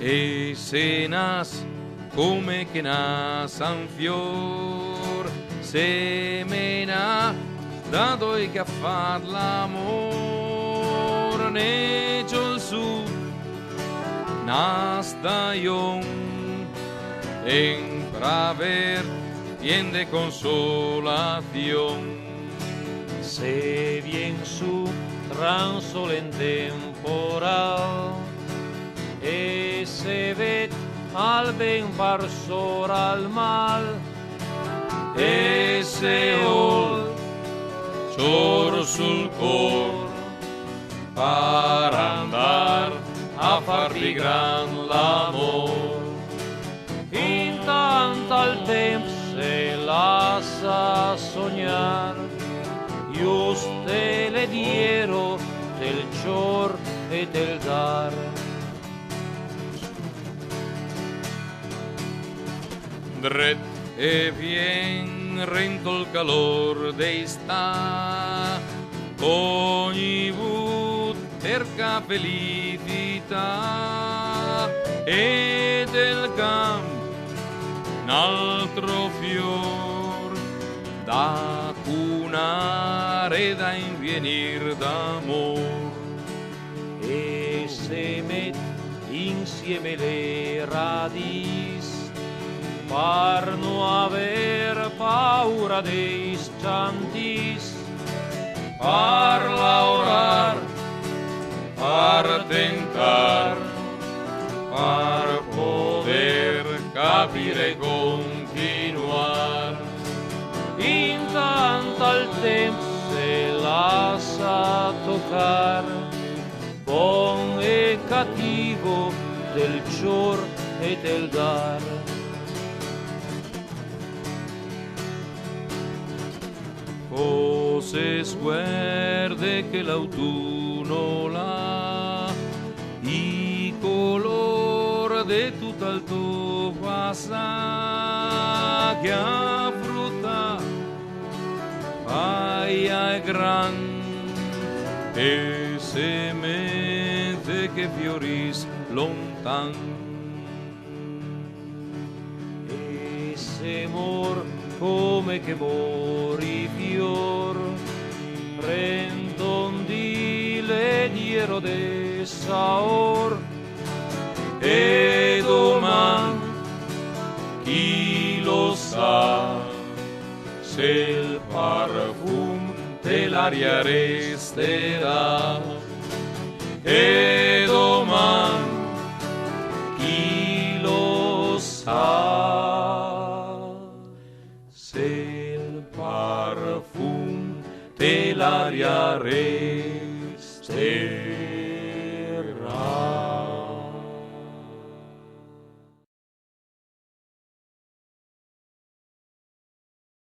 se nas come che nas un fior, semena da doi che fa l'amor, neggio il su nastayon en praver bien de consolación. Se vien su transol temporal e se vet al ben parsor al mal, e se ol chor sul cor per andar a farvi gran l'amor. intant al temps se lascia soñar, juste le diero del chor e del dar. Dret e bien rento il calor de sta, ogni but cerca felicità, e del camp un altro fior da cunare, da invenir d'amor. E se met insieme le radis, per non aver paura dei sciantis, Per laurar, per tentar, per poter capire e continuar. intant al temps se lascia tocar, bon e cattivo del chor e del dar. Coses guerde che l'autunno là, i color de tutto il tuo passa, che a frutta paia e gran, e semente che fioris lontan. E se mor come che mori fior, prendon di le diero de saor, E doman chi lo sa se il parfum dell'aria resterà. E doman chi lo sa se il parfum dell'aria resterà.